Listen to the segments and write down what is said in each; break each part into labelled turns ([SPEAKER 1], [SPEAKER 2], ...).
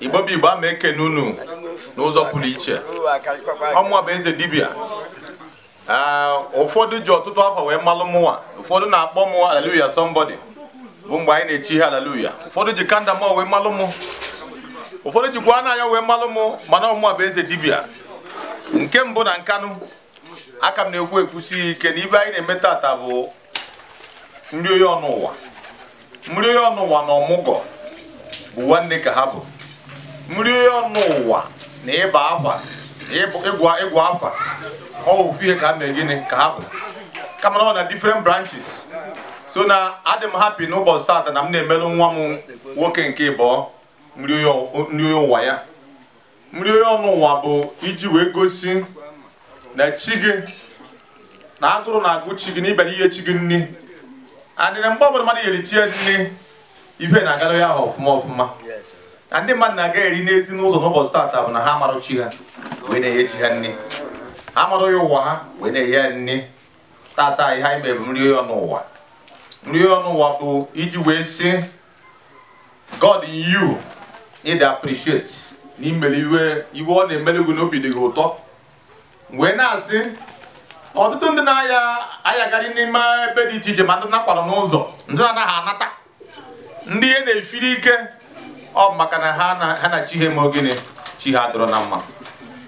[SPEAKER 1] Igbo bụ Igbo ama eke n'unu n'ụzọ pụrụ iche. Ọmụwa bụ eze dibịa. Ụfọdụ ji ọtụtụ afọ wee malụ mụnwa. Ụfọdụ na-akpọ mụ hallelujah somebody. Bụ mgbe anyị na-echi ihe hallelujah. Ụfọdụ ji kanda mụ wee malụ mụ. Ụfọdụ jikwa n'anya wee malụ mụ, mana ọmụwa bụ eze dibịa. Nke mbụ na nkanụ aka m na-ekwu ekwusi ike na ibe anyị na-eme tata bụ nri onye ọnụ ụwa. Nri onye ọnụ ụwa na ọmụgọ bụ nwanne ka ha bụ. Nri onye ọnụ ụwa na ịba afa ịgụ afa ofu ihe ka ha mee gịnị ka ha bụ. Kama na ọ na different branches. So na adị m happy n'ụbọchị tata na m na-emelụ nwa m nwoke nke ịbụọ nri onye ụwa ya. Nri onye ọnụ ụwa bụ iji wee gosi na chi gị na agụrụ na-agụ chi gị na ịbịara ihe chi gị nri. Adịrị mgbe ọbụla mmadụ yeri chi nri ibe na-agara ya ọfụma ọfụma. Na ndị mmadụ na-aga eri n'ezi n'ụzọ n'ụbọchị tata bụ na ha amarụ chi ha wee na-enye chi ha nri. Ha amarụ ya ụwa ha wee na-enye ya nri. Tata ihe anyị mere bụ nri onye ọnụ ụwa. Nri onye ọnụ ụwa bụ iji wee sị God in you need to appreciate n'imere iwe ọ na-emere gị n'obi dị gị ụtọ. Wee na-asị ọtụtụ ndị na-ayagarị n'ime ebe dị iche iche ma ndị na-akwarụ n'ụzọ ndị na-anaghị anata ndị ihe na-efiri ike ọ bụ maka na ha na chi ha eme ogene chi ha dọrọ na mma.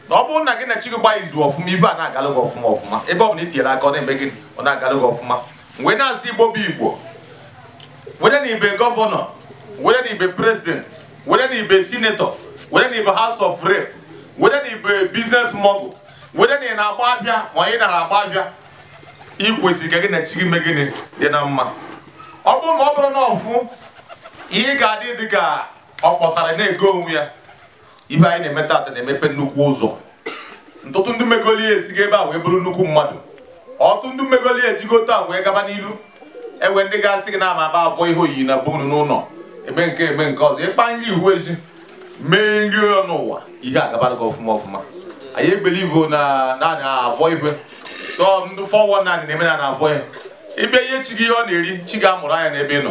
[SPEAKER 1] Na ọ bụrụ na gị na chi gị gbaa izu ọfụma ibe a na-agalụ gị ọfụma ọfụma ebe ọ bụ na itinyere aka ọ na-eme gị ọ na-agalụ gị ọfụma. Wee na-asị Igbo bụ Igbo, wede na ibe gọvanọ, wede na ibe prezident, wede na ibe sinetọ, wede na ibe House of Rep, wede na ibe biznes mogul, wede na ị na-agba abịa ma ị na-agba abịa ikwesịrị ka gị na chi gị mee gịnị dị na mma. Ọ bụrụ na ọ bụrụ na ọfụ ihe ga-adị dị ka ọ kpọsara na-ego onwe ya. Ibe anyị na-eme tata na-emepe nnukwu ụzọ. Ntụtụ ndị megoli esigo ebe a wee bụrụ nnukwu mmadụ. Ọtụtụ ndị megoli ejigo taa wee gaba n'ilu. Ewe ndị ga-asị gị na ama aba afọ ihe oyiyi na bunu n'ụlọ eme nke ọzọ ịkpa nri iwu ezi mee nri ọnụ ụwa ihe agabara gị ọfụma ọfụma. Anyị ebelivo na naanị avọ ibe so ndị 419 na-eme na avọ ya. Ịbịa ihe chi gị ihe ọ na-eri chi ga-amụrụ anya n'ebe ị nọ.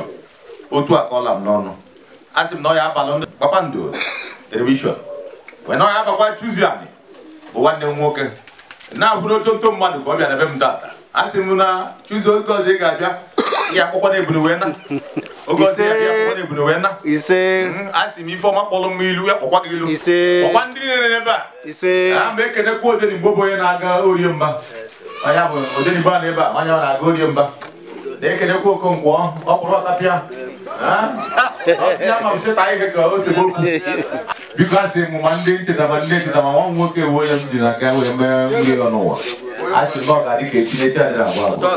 [SPEAKER 1] Otu a ka ọla m n'ọnụ. Asị m na ọ ya abalụ ndị Kpakpando telivishọn wee na ọ ya abakwa Chuziani bụ nwanne m nwoke na-abụ n'otonto mmadụ ka ọ bịa n'ebe m tata. Asị m na Chuzi oge ọzọ ị ga-abịa ihe akwụkwọ na-ebunu wee na oge ọzọ ya bịa akwụkwọ na-ebunu wee na asị m ife ọma kpọrọ m ilu ya kpọkwa gị ilu ọkwa ndị niile n'ebe a ma ekenekwa Odenigbo bụ onye na-aga Orie Mba. Anya bụ Odenigbo a n'ebe a manya ọ na-aga Orie Mba na-ekenekwa Okonkwo ọkpụrụ ọtapịa biko asị m ma ndị nchetama ndị nchetama nwa m nwoke wee onye m ji n'aka wee mee nri ọnụụwa. Asị m na ọ ga-adị ka Chineke adịrị agwa agwa otu a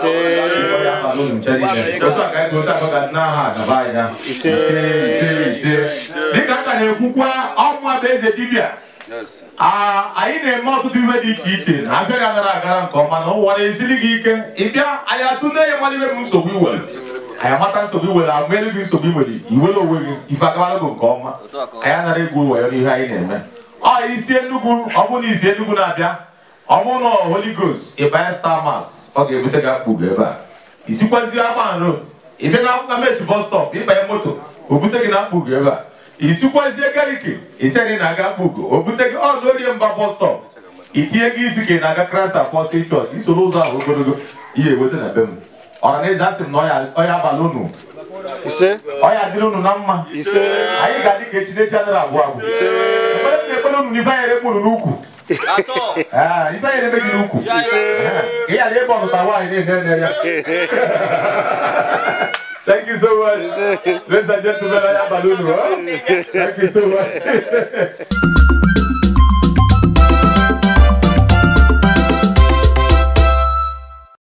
[SPEAKER 1] ka anyị otu akọ ga n'aha adaba anyị ise dịka a ka na-ekwukwa ọmụwa bụ eze dibịa. Anyị na-eme ọtụtụ ihe dị iche iche na abịa ga agara nke ọma na ụwa na-esili gị ike ịbịa anyị atụle ya mmadụ ibe m nsogbu iwere anyị amata nsogbu iwere amelu gị nsogbu iwere iwere onwe gị ife agabara gị nke ọma. Anyị anaghị egwu ụwa ya n'ihe anyị na-eme. Ọ isi Enugu ọ bụrụ na isi Enugu na-abịa ọ bụrụ na Holy Ghost ịbanye Star Mass ọ ga-ebute gị akpụgo ebe a. Isikwazi Aban Road ịbịa na akwụkwọ mechi bus stop ịbanye moto o bute gị na akpụgo ebe a. Isikwazie Gariki ise gị na-aga akpụgo o bute gị ọ na Orie Mba bus stop itinye gị isi ka ị na-aga Christ Apostle Church isoro ụzọ ahụ ogologo ihe eweta na be m. Ọhaneze asị m na ọ ya abalị unu ọ ya dịrị unu na mma. Anyị ga-adị ka Chineke adịrị abụọ abụọ na-ekpere unu na ife anyị ekpuru n'ukwu ife anyị na-eme gị n'ukwu ka ị ghara ebe ọnụta nwaanyị na-ene ya. Thank you so much. Ladies and gentlemen, I am Balunu. Thank you so much.